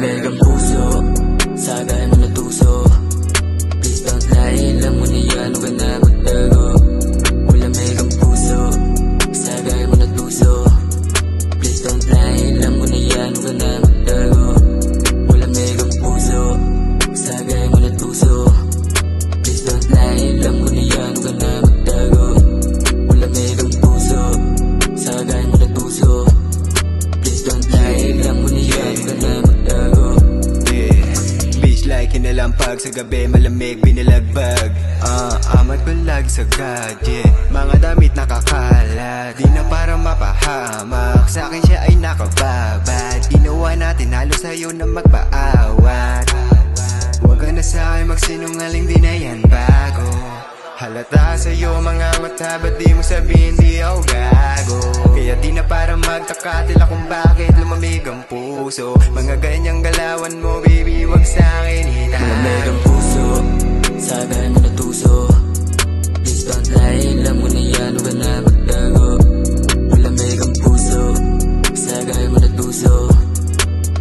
Malamig ang puso, sagay mo na tuso. Please don't lie, alam mo na yan, huwag ka na magtago. Malamig ang puso, sagay mo na tuso. Please don't lie, alam mo na yan, huwag ka na magtago. Malamig ang puso, sagay mo na tuso. Please don't lie, alam mo na yan, huwag ka na magtago. Malamig ang puso, sagay mo na tuso. Please don't lie, alam mo na yan, huwag ka na magtago. Beach like kinalampag sa gabi, malamig binilagbag. Amat bulag sa gadget, mga damit nakakalat, di na para mapahamak. Sa'kin siya ay nakababad, ginawa natin halo sa'yo na magpaawat. Huwag ka na sa'kin magsinungaling, di na yan bago. Halata sa'yo mga mata, ba't di mo sabihin di ako gago? Kaya di na para magtaka, tila kung bakit lumamig ang puso. Mga ganyang galawan mo baby, wag sa'kin hinahan. Malamig ang puso, sagay mo na tuso. Please don't lie, alam mo na yan, huwag ka na magtago. Malamig ang puso, sagay mo na tuso.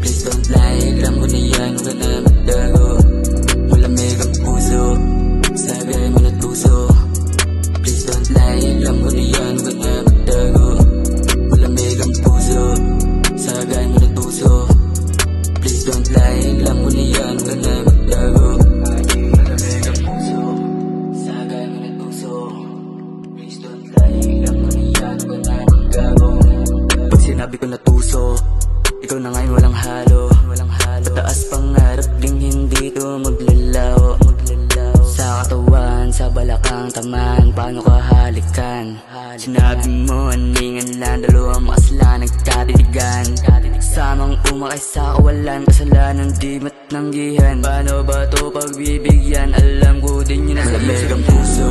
Please don't lie, alam mo na yan, huwag ka na magtago. Malamig ang puso, sagay mo na tuso. Please don't lie, alam mo na yan, huwag ka na magtago. Malamig ang puso, sagay mo na tuso. Please don't lie, alam mo na yan, huwag ka na magtago. Malamig ang puso, sagay mo na tuso. Please don't lie, alam mo na yan, huwag ka na magtago. Pag sinabi ko na tuso, ikaw na ngayon walang halo. Pataas pangarap ding hindi to maglalaho. Sa katawan, sa balakang taman, paano ka halikan? Sinabi mo, aningan lang, dalawang makasla nagkatitigan. Samang umakay sa kawalan, kasalanan di matnanggihan. Paano ba to pagbibigyan? Alam ko din yun ang malamig ang puso,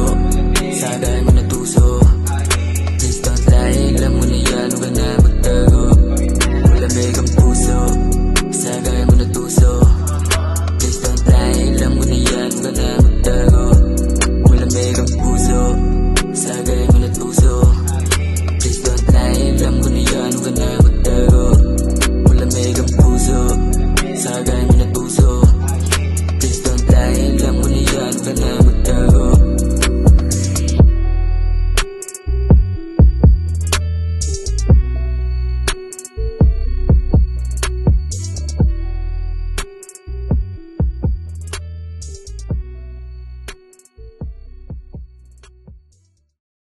sagay mo na tuso. Please don't lie, alam mo na yan, huwag ka na magtago. Malamig ang puso, sagay mo na tuso. Please don't lie, alam mo na yan, huwag ka na magtago. Malamig ang puso, sagay mo na tuso. Please don't lie, alam mo na yan, huwag ka na magtago. Malamig ang puso, sagay